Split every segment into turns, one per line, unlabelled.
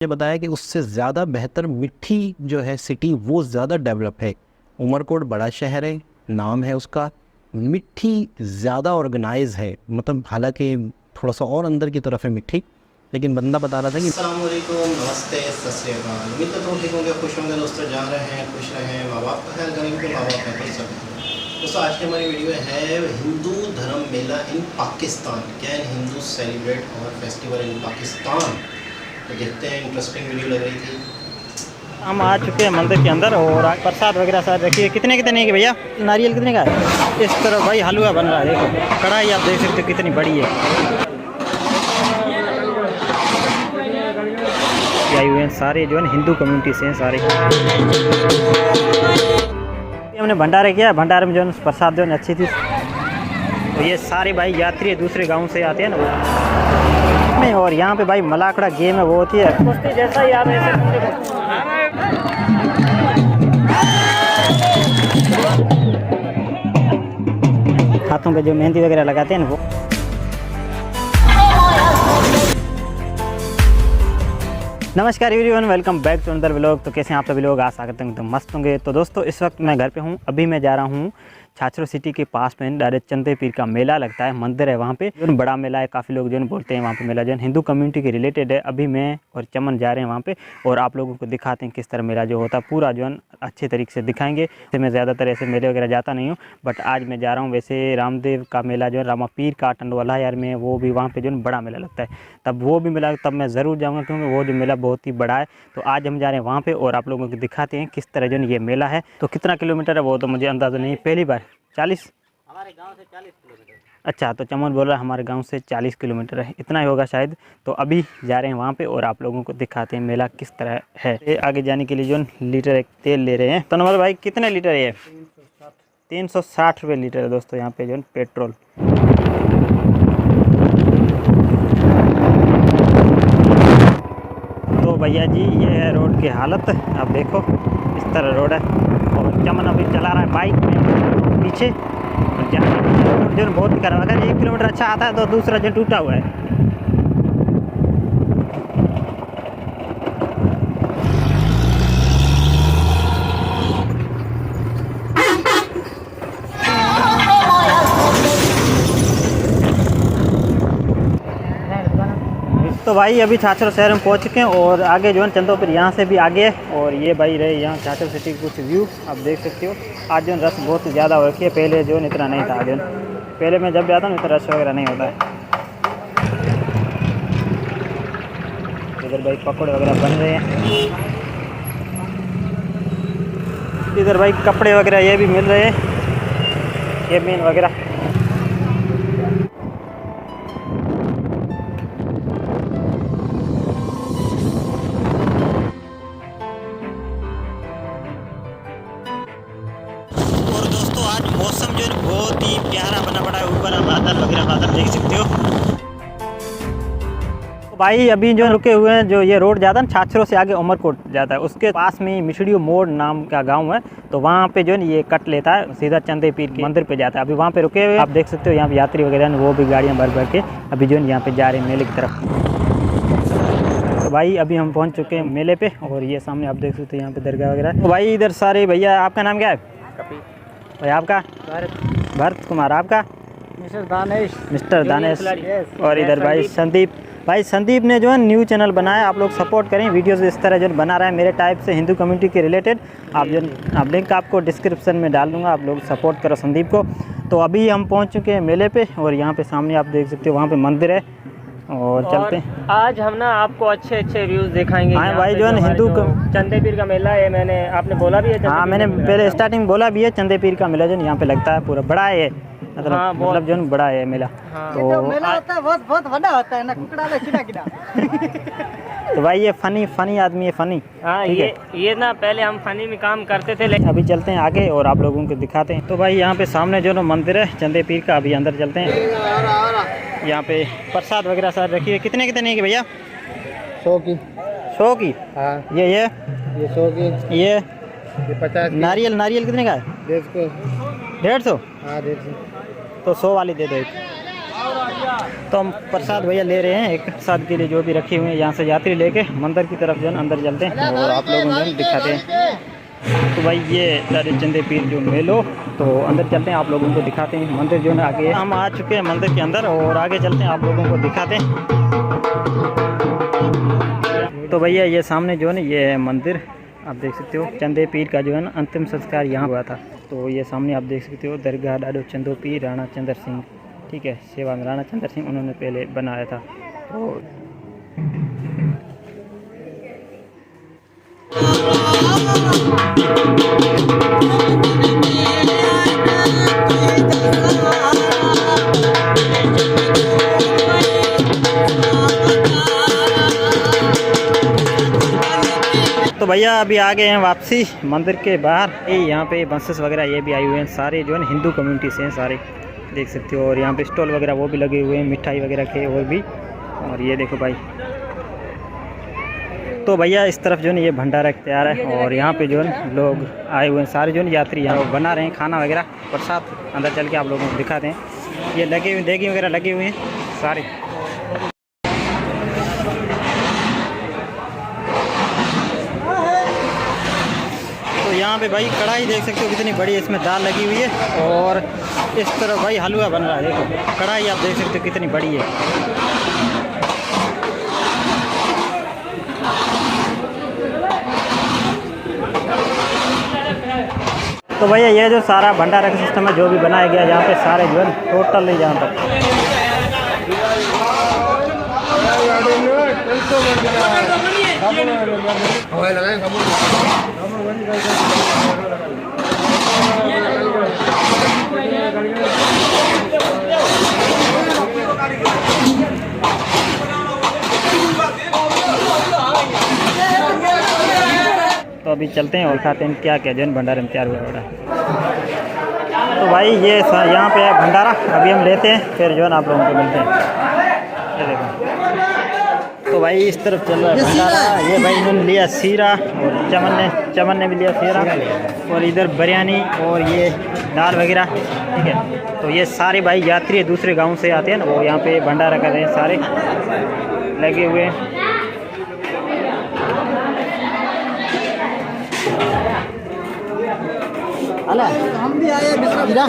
ने बताया कि उससे ज़्यादा बेहतर मिट्टी जो है सिटी वो ज़्यादा डेवलप है। उमरकोट बड़ा शहर है, नाम है उसका, मिट्टी ज़्यादा ऑर्गेनाइज है, मतलब हालांकि थोड़ा सा और अंदर की तरफ है मिट्टी, लेकिन बंदा बता रहा था कि
अस्सलाम वालेकुम, नमस्ते, सत श्री अकाल। उम्मीद करता हूँ ठीक होंगे, खुश होंगे दोस्तों। जा रहे हैं, खुश रहें, माँ बाप का ख्याल करेंगे तो माँ बाप का कर सकते हैं। दोस्तों आज की हमारी वीडियो है हिंदू धर्म मेला इन पाकिस्तान, कैन हिंदू सेलिब्रेट और फेस्टिवल इन पाकिस्तान। तो देखते हैं, इंटरेस्टिंग वीडियो लग रही थी।
हम आ चुके हैं मंदिर के अंदर और प्रसाद वगैरह साथ रखिए। कितने कितने की भैया? नारियल कितने का है? इस तरह भाई हलवा बन रहा है, देखो कढ़ाई आप देख सकते हो कितनी बड़ी है। आए हुए हैं सारे जो है हिंदू कम्युनिटी से हैं सारे। हमने भंडारे किया, भंडारे में जो है प्रसाद जो है अच्छी थी। तो ये सारे भाई यात्री दूसरे गाँव से आते हैं ना, और यहाँ पे भाई मलाकड़ा गेम है वो होती है कुश्ती जैसा ही। आप ऐसे हाथों पे जो मेहंदी वगैरह लगाते हैं ना वो। नमस्कार everyone, welcome back to another vlog. तो कैसे हैं आप सभी लोग? आशा करते हैं तो मस्त होंगे। तो दोस्तों इस वक्त मैं घर पे हूँ। अभी मैं जा रहा हूँ छाछरो सिटी के पास में डायरेक्ट चंदे पीर का मेला लगता है, मंदिर है वहाँ पे जो बड़ा मेला है। काफ़ी लोग जो बोलते हैं वहाँ पे मेला जो हिंदू कम्युनिटी के रिलेटेड है। अभी मैं और चमन जा रहे हैं वहाँ पे और आप लोगों को दिखाते हैं किस तरह मेला जो होता है पूरा जो अच्छे तरीके से दिखाएंगे। तो मैं ज़्यादातर ऐसे मेले वगैरह जाता नहीं हूँ, बट आज मैं जा रहा हूँ। वैसे रामदेव का मेला जो है रामा पीर का टंडवाला यार में, वो भी वहाँ पे जो बड़ा मेला लगता है, तब वो भी मेला तब मैं ज़रूर जाऊँगा क्योंकि वो जो मेला बहुत ही बड़ा है। तो आज हम जा रहे हैं वहाँ पे और आप लोगों को दिखाते हैं किस तरह जो ये मेला है। तो कितना किलोमीटर है वो तो मुझे अंदाज़ा नहीं, पहली बार 40 हमारे गांव से 40 किलोमीटर। अच्छा, तो चमन बोल रहा है हमारे गांव से 40 किलोमीटर है, इतना ही होगा शायद। तो अभी जा रहे हैं वहाँ पे और आप लोगों को दिखाते हैं मेला किस तरह है। ये आगे जाने के लिए जो लीटर एक तेल ले रहे हैं। तो नंबर भाई कितने लीटर है? 360 रुपये लीटर है दोस्तों यहाँ पे जो पेट्रोल। तो भैया जी ये है रोड की हालत, आप देखो इस तरह रोड है और चमन अभी चला रहा है बाइक में पीछे। और रोड जो बहुत ही खराब है। अगर 1 किलोमीटर अच्छा आता है तो दूसरा जो टूटा हुआ है। तो भाई अभी छाछरो शहर में पहुंच चुके हैं और आगे जो है चंदोपीर यहाँ से भी आगे है। और ये भाई रहे यहाँ छाछरो सिटी के कुछ व्यू आप देख सकते हो। आज जो रश बहुत ज़्यादा हो रखी है, पहले जो इतना नहीं था। जो पहले मैं जब जाता हूँ इतना रश वगैरह नहीं होता है। इधर भाई पकौड़े वगैरह बन रहे हैं, इधर भाई कपड़े वगैरह ये भी मिल रहे हैं, केबिन वगैरह। आज मौसम जो है बहुत ही प्यारा बना पड़ा है, ऊपर बादल वगैरह बादल देख सकते हो। तो भाई अभी जो रुके हुए हैं, जो ये रोड जाता है ना छाछरो से आगे उमरकोट जाता है, उसके पास में मिशड़ियो मोड़ नाम का गांव है। तो वहाँ पे जो है ये कट लेता है, सीधा चंदे पीर के मंदिर पे जाता है। अभी वहाँ पे रुके हुए आप देख सकते हो, यहाँ पे यात्री वगैरह वो भी गाड़ियाँ भर भर के अभी जो है यहाँ पे जा रहे हैं मेले की तरफ। तो भाई अभी हम पहुँच चुके हैं मेले पे और ये सामने आप देख सकते हो यहाँ पे दरगाह वगैरह। तो भाई इधर सारे भैया, आपका नाम क्या है? भाई आपका? भरत कुमार। आपका? मिस्टर दानेश। और इधर भाई संदीप। भाई संदीप ने जो है न्यू चैनल बनाया, आप लोग सपोर्ट करें। वीडियोस इस तरह जो बना रहा है मेरे टाइप से हिंदू कम्युनिटी के रिलेटेड। आप जो लिंक आपको डिस्क्रिप्शन में डाल दूंगा, आप लोग सपोर्ट करो संदीप को। तो अभी हम पहुंच चुके हैं मेले पे और यहाँ पे सामने आप देख सकते हो वहाँ पे मंदिर है और चलते हैं।
आज हम ना आपको अच्छे अच्छे व्यूज़ दिखाएंगे।
हाँ भाई जो है हिंदू
चंदे पीर का मेला है, मैंने आपने बोला भी है।
हाँ मैंने पहले स्टार्टिंग बोला भी है, चंदे पीर का मेला जो यहाँ पे लगता है, पूरा बड़ा है मतलब। हाँ, मतलब जो बड़ा है मेला।
हाँ,
तो
मेला होता है बहुत बड़ा होता है ना, कुकड़ा में किना
तो भाई ये फनी आदमी है, फनी।
हाँ ये ना पहले हम फनी में काम करते थे, लेकिन
अभी चलते हैं आगे और आप लोगों को दिखाते हैं। तो भाई यहाँ पे सामने जो मंदिर है चंदे पीर का, अभी अंदर चलते हैं। यहाँ पे प्रसाद वगैरह साथ रखी है। कितने कितने की भैया?
100 की।
100 की?
हाँ
ये
100 की।
ये
50 की।
नारियल कितने का है?
150।
150?
हाँ 150।
तो 100 वाली दे दो एक। तो हम प्रसाद भैया ले रहे हैं, एक प्रसाद के लिए जो भी रखे हुए हैं यहाँ से यात्री लेके मंदिर की तरफ जो है अंदर चलते हैं और आप लोगों को दिखाते हैं। तो भाई ये दादे चंदे पीर जो मेलो, तो अंदर चलते हैं, आप लोगों को दिखाते हैं। मंदिर जो है आगे हम आ चुके हैं मंदिर के अंदर और आगे चलते हैं, आप लोगों को दिखाते हैं। तो भैया ये सामने जो है ना ये मंदिर आप देख सकते हो, चंदे पीर का जो है ना अंतिम संस्कार यहाँ हुआ था। तो ये सामने आप देख सकते हो दरगाह दादो चंदो पीर राणा चंद्र सिंह, ठीक है, सेवा में राणा चंद्र सिंह उन्होंने पहले बनाया था। तो भैया अभी आ गए हैं वापसी मंदिर के बाहर। यहाँ पे बसेस वगैरह ये भी आए हुए हैं, सारे जो है हिंदू कम्युनिटी से हैं सारे, देख सकते हो। और यहाँ पे स्टॉल वगैरह वो भी लगे हुए हैं, मिठाई वगैरह के और भी। और ये देखो भाई, तो भैया इस तरफ जो है ये भंडारा तैयार है और यहाँ पे जो है लोग आए हुए हैं सारे जो है यात्री, यहाँ बना रहे हैं खाना वगैरह प्रसाद। अंदर चल के आप लोगों को दिखाते हैं। ये लगे हुए देगी वगैरह लगे हुए हैं सारे। तो यहाँ पे भाई कढ़ाई देख सकते हो कितनी बड़ी, इसमें दाल लगी हुई है और इस तरफ भाई हलवा बन रहा है। देखो कढ़ाई आप देख सकते हो कितनी बड़ी है। तो भैया ये जो सारा भंडारा का सिस्टम है जो भी बनाया गया यहाँ पे सारे जो है टोटल नहीं जहाँ तक। तो अभी चलते हैं और खाते हैं क्या क्या जन भंडारे में तैयार हुआ हो रहा है। तो भाई ये यहाँ पे है भंडारा, अभी हम लेते हैं फिर जो है आप लोगों को मिलते हैं। ये देखो, तो भाई इस तरफ चल रहा है भंडारा। ये भाई इन्होंने लिया सीरा और चमन ने भी लिया सीरा और इधर बिरयानी और ये दाल वगैरह, ठीक है। तो ये सारे भाई यात्री दूसरे गाँव से आते हैं ना, वो यहाँ पे भंडारा कर रहे हैं, सारे लगे हुए हैं। हम भी आए सीरा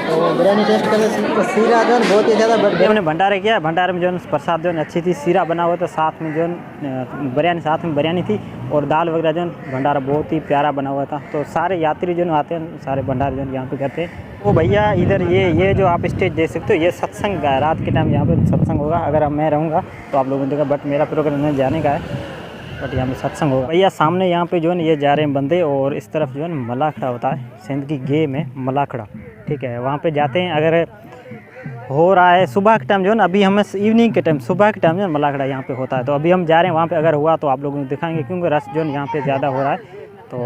तो बिरयानी टेस्ट कर रहे, तो सीरा जो है बहुत ही ज़्यादा हमने भंडारे किया। भंडारे में जो है प्रसाद जो है अच्छी थी, सीरा बना हुआ था, साथ में जो है बिरयानी, साथ में बिरयानी थी और दाल वगैरह जो है भंडारा बहुत ही प्यारा बना हुआ था। तो सारे यात्री जो आते हैं सारे भंडारे जो यहाँ पे करते हैं। तो भैया इधर ये जो आप स्टेज देख सकते हो ये सत्संग का है, रात के टाइम यहाँ पे सत्संग होगा। अगर मैं रहूँगा तो आप लोगों ने देखा, बट मेरा प्रोग्राम में जाने का है, बट यहाँ पे सत्संग होगा। भैया सामने यहाँ पे जो है ये जा रहे हैं बंदे और इस तरफ जो है मलाखड़ा होता है, सिंध की गेम है मलाखड़ा, ठीक है, वहाँ पे जाते हैं। अगर हो रहा है सुबह के टाइम जो है ना, अभी हमें इवनिंग के टाइम, सुबह के टाइम जो है मलाखड़ा यहाँ पे होता है, तो अभी हम जा रहे हैं वहाँ पे। अगर हुआ तो आप लोगों को दिखाएंगे क्योंकि रश जो है यहाँ पे ज़्यादा हो रहा है, तो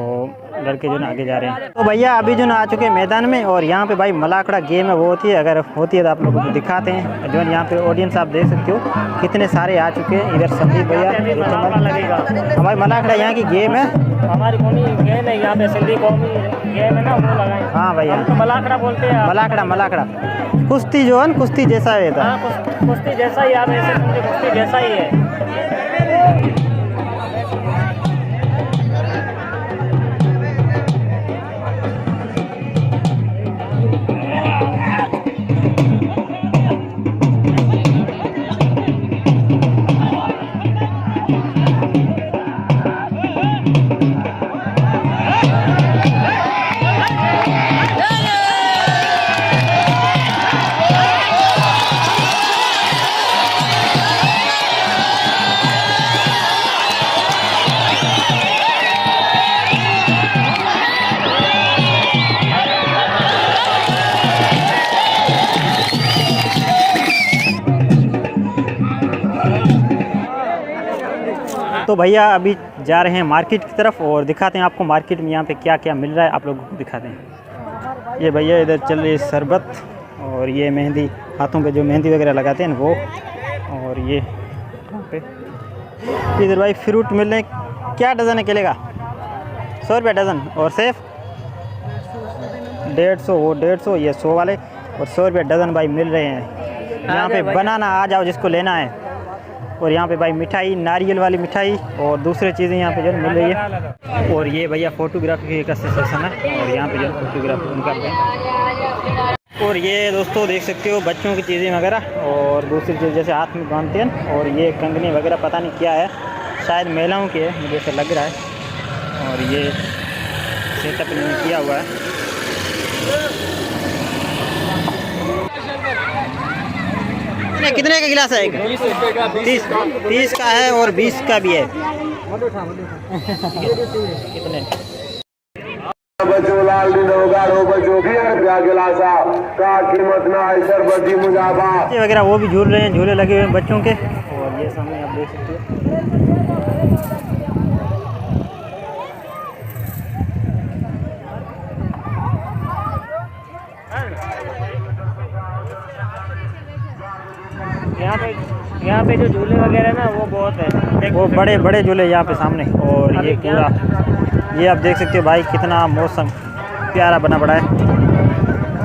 लड़के जो है आगे जा रहे हैं। तो भैया अभी जो है आ चुके हैं मैदान में और यहाँ पे भाई मलाखड़ा गेम है वो होती है। अगर होती है तो आप लोगों को दिखाते हैं। जो है यहाँ पे ऑडियंस आप देख सकते हो कितने सारे आ चुके हैं। इधर संदीप भैया लगेगा, हमारी मलाखड़ा यहाँ की गेम है,
हमारी कौमी गेम है यहाँ पे, सिंधी कौमी गेम है ना, वो लगाए।
हाँ भैया
तो मलाखड़ा बोलते हैं।
मलाखड़ा कुश्ती जो है कुश्ती जैसा है,
कुश्ती जैसा ही, आप ऐसे समझे कुश्ती जैसा ही है।
तो भैया अभी जा रहे हैं मार्केट की तरफ और दिखाते हैं आपको मार्केट में यहाँ पे क्या क्या मिल रहा है, आप लोगों को दिखाते हैं। ये भैया इधर चल रही है शरबत और ये मेहंदी, हाथों पे जो मेहंदी वगैरह लगाते हैं ना वो, और ये यहाँ पे इधर भाई फ्रूट मिल रहे हैं। क्या डज़न है केले का? 100 रुपये डज़न। और सेब 150, वो 150, ये 100 वाले और 100 रुपये डज़न भाई मिल रहे हैं। यहाँ पे बनाना आ जाओ जिसको लेना है। और यहाँ पे भाई मिठाई, नारियल वाली मिठाई और दूसरी चीज़ें यहाँ पे जो मिल रही है। और ये भैया फोटोग्राफी का सेशन है और यहाँ पे जो फोटोग्राफी उनका है। और ये दोस्तों देख सकते हो बच्चों की चीज़ें वगैरह और दूसरी चीज़ जैसे हाथ में बांधते हैं। और ये कंगनी वगैरह पता नहीं क्या है, शायद महिलाओं की है मुझे ऐसा लग रहा है। और ये सेटअप इन्होंने किया हुआ है। कितने का गिलास है? 30 का है और 20 का भी है। कितने?
बचो लाल दिनोगारो बचो रुपया गिलासा का कीमत ना ऐसर बची मुजाबा
बच्चे वगैरह वो भी झूल रहे हैं, झूले लगे हुए हैं बच्चों के। और ये सामने आप देख सकते हो।
यहाँ पे जो झूले वगैरह ना वो बहुत है,
वो बड़े बड़े झूले यहाँ पे सामने। और ये पूरा ये आप देख सकते हो भाई कितना मौसम प्यारा बना पड़ा है।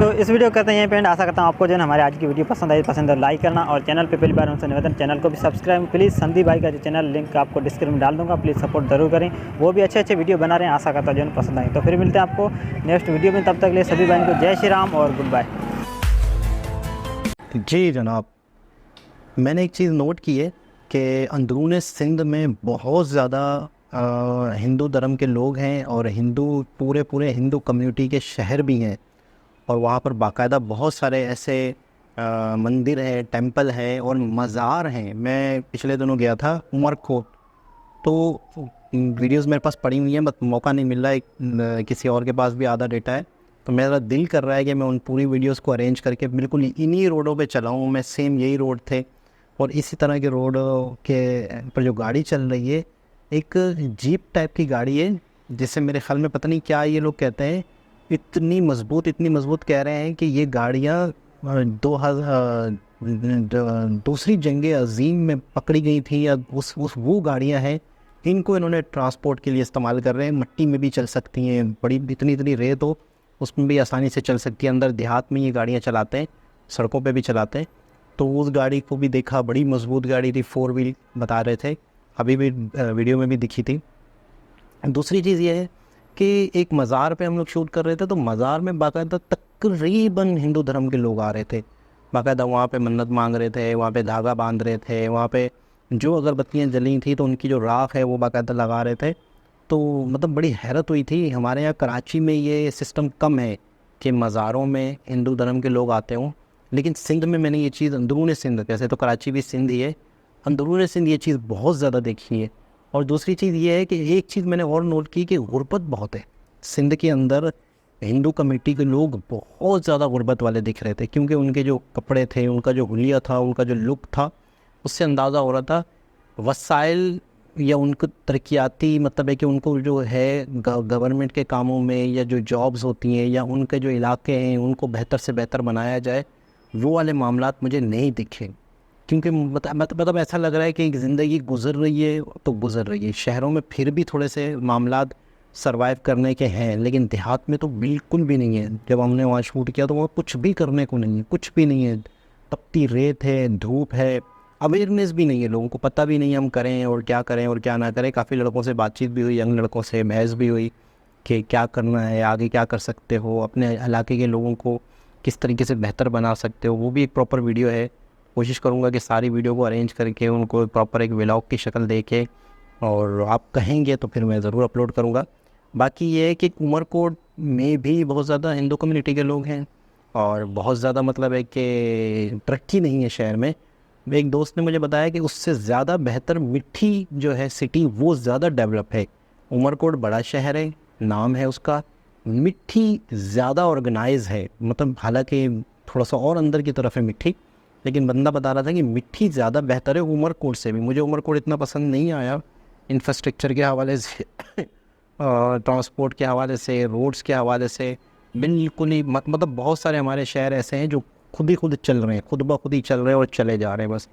तो इस वीडियो को करते हैं यहीं पे एंड। आशा करता हूँ आपको जो है हमारी आज की वीडियो पसंद आई, पसंद है लाइक करना। और चैनल पे पहली बार उनसे निवेदन, चैनल को भी सब्सक्राइब प्लीज़। संदीप भाई का जो चैनल लिंक आपको डिस्क्रिप्शन में डाल दूँगा, प्लीज़ सपोर्ट जरूर करें। वो भी अच्छे अच्छे वीडियो बना रहे हैं, आशा करता हूँ जो है पसंद आए। तो फिर मिलते हैं आपको नेक्स्ट वीडियो में, तब तक के लिए सभी भाई को जय श्री राम और गुड बाय।
जी जनाब, मैंने एक चीज़ नोट की है कि अंदरून सिंध में बहुत ज़्यादा हिंदू धर्म के लोग हैं और पूरे हिंदू कम्युनिटी के शहर भी हैं। और वहाँ पर बाकायदा बहुत सारे ऐसे मंदिर हैं, टेंपल हैं और मज़ार हैं। मैं पिछले दिनों गया था उमरकोट, तो वीडियोस मेरे पास पड़ी हुई हैं, बस मौका नहीं मिल रहा है। किसी और के पास भी आधा डेटा है, तो मेरा दिल कर रहा है कि मैं उन पूरी वीडियोस को अरेंज करके बिल्कुल इन्हीं रोडों पे चलाऊँ। मैं सेम यही रोड थे और इसी तरह के रोड के पर जो गाड़ी चल रही है, एक जीप टाइप की गाड़ी है, जिससे मेरे ख्याल में पता नहीं क्या ये लोग कहते हैं, इतनी मज़बूत कह रहे हैं कि ये गाड़ियाँ दूसरी जंग अज़ीम में पकड़ी गई थी या वो गाड़ियाँ हैं। इनको इन्होंने ट्रांसपोर्ट के लिए इस्तेमाल कर रहे हैं। मिट्टी में भी चल सकती हैं, बड़ी इतनी रेत हो उसमें भी आसानी से चल सकती है। अंदर देहात में ये गाड़ियाँ चलाते हैं, सड़कों पे भी चलाते हैं। तो उस गाड़ी को भी देखा, बड़ी मज़बूत गाड़ी थी, 4 व्हील बता रहे थे, अभी भी वीडियो में भी दिखी थी। दूसरी चीज़ ये है कि एक मज़ार पे हम लोग शूट कर रहे थे, तो मज़ार में बाकायदा तकरीबन हिंदू धर्म के लोग आ रहे थे। बाकायदा वहाँ पे मन्नत मांग रहे थे, वहाँ पे धागा बांध रहे थे, वहाँ पे जो अगरबत्तियाँ जली थी तो उनकी जो राख है वो बाकायदा लगा रहे थे। तो मतलब बड़ी हैरत हुई थी। हमारे यहाँ कराची में ये सिस्टम कम है कि मज़ारों में हिंदू धर्म के लोग आते हों, लेकिन सिंध में मैंने ये चीज़ अंदरून सिंध, जैसे तो कराची भी सिंध ही है, अंदरून सिंध ये चीज़ बहुत ज़्यादा देखी है। और दूसरी चीज़ ये है कि एक चीज़ मैंने और नोट की कि गुर्बत बहुत है सिंध के अंदर। हिंदू कमेटी के लोग बहुत ज़्यादा गुर्बत वाले दिख रहे थे, क्योंकि उनके जो कपड़े थे, उनका जो हुलिया था, उनका जो लुक था, उससे अंदाज़ा हो रहा था वसाइल या उनको तरक्याती, मतलब है कि उनको जो है गवर्नमेंट के कामों में या जो जॉब्स होती हैं या उनके जो इलाके हैं उनको बेहतर से बेहतर बनाया जाए, वो वाले मामलात मुझे नहीं दिखे। क्योंकि मतलब ऐसा लग रहा है कि ज़िंदगी गुजर रही है तो गुजर रही है। शहरों में फिर भी थोड़े से मामलात सरवाइव करने के हैं, लेकिन देहात में तो बिल्कुल भी नहीं है। जब हमने वहाँ शूट किया तो वहाँ कुछ भी करने को नहीं है, कुछ भी नहीं है। तपती रेत है, धूप है, अवेयरनेस भी नहीं है, लोगों को पता भी नहीं है हम करें और क्या ना करें। काफ़ी लड़कों से बातचीत भी हुई, यंग लड़कों से बहस भी हुई कि क्या करना है, आगे क्या कर सकते हो, अपने इलाके के लोगों को किस तरीके से बेहतर बना सकते हो। वो भी एक प्रॉपर वीडियो है। कोशिश करूँगा कि सारी वीडियो को अरेंज करके उनको प्रॉपर एक व्लॉग की शक्ल दे के, और आप कहेंगे तो फिर मैं ज़रूर अपलोड करूँगा। बाकी ये है कि उमरकोट में भी बहुत ज़्यादा हिंदू कम्युनिटी के लोग हैं और बहुत ज़्यादा मतलब है कि तरक्की नहीं है शहर में। एक दोस्त ने मुझे बताया कि उससे ज़्यादा बेहतर मिट्टी जो है सिटी, वो ज़्यादा डेवलप है। उमरकोट बड़ा शहर है, नाम है उसका, मिट्टी ज़्यादा ऑर्गेनाइज है। मतलब हालांकि थोड़ा सा और अंदर की तरफ है मिट्टी, लेकिन बंदा बता रहा था कि मिट्टी ज़्यादा बेहतर है उमरकोट से भी। मुझे उमरकोट इतना पसंद नहीं आया इंफ्रास्ट्रक्चर के हवाले से, ट्रांसपोर्ट के हवाले से, रोड्स के हवाले से बिल्कुल ही मतलब बहुत सारे हमारे शहर ऐसे हैं जो खुद ही खुद चल रहे हैं, खुद ब खुद ही चल रहे हैं और चले जा रहे हैं बस।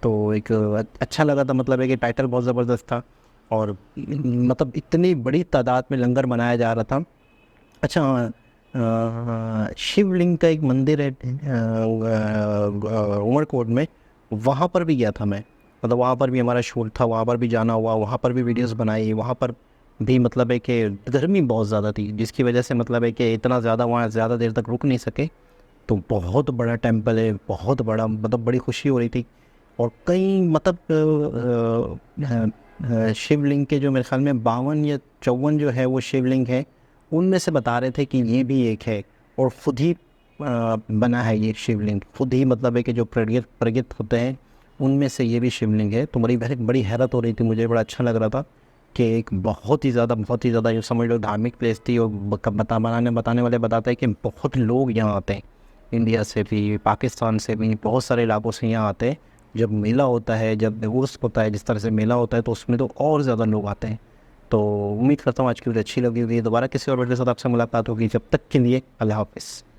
तो एक अच्छा लगा था, मतलब है कि टाइटल बहुत ज़बरदस्त था और मतलब इतनी बड़ी तादाद में लंगर बनाया जा रहा था। अच्छा हाँ, शिवलिंग का एक मंदिर है उमरकोट में, वहाँ पर भी गया था मैं। मतलब वहाँ पर भी हमारा शूट था, वहाँ पर भी जाना हुआ, वहाँ पर भी वीडियोस बनाई। वहाँ पर भी मतलब है कि गर्मी बहुत ज़्यादा थी, जिसकी वजह से मतलब है कि इतना ज़्यादा वहाँ ज़्यादा देर तक रुक नहीं सके। तो बहुत बड़ा टेंपल है, बहुत बड़ा, मतलब बड़ी खुशी हो रही थी। और कई मतलब शिवलिंग के जो मेरे ख्याल में 52 या 54 जो है वो शिवलिंग है, उनमें से बता रहे थे कि ये भी एक है। और खुद ही बना है ये शिवलिंग, खुद ही मतलब है कि जो प्रगित होते हैं उनमें से ये भी शिवलिंग है। तो बड़ी हैरत हो रही थी, मुझे बड़ा अच्छा लग रहा था कि एक बहुत ही ज़्यादा ये समझ लो धार्मिक प्लेस थी। और बताने वाले बताते हैं कि बहुत लोग यहाँ आते हैं, इंडिया से भी, पाकिस्तान से भी, बहुत सारे इलाकों से यहाँ आते हैं। जब मेला होता है, जब उर्स होता है, जिस तरह से मेला होता है, तो उसमें तो और ज़्यादा लोग आते हैं। तो उम्मीद करता हूँ आज की वीडियो अच्छी लगी होगी। दोबारा किसी और वीडियो के साथ आपसे मुलाकात होगी। जब तक के लिए अल्लाह हाफ़िज़।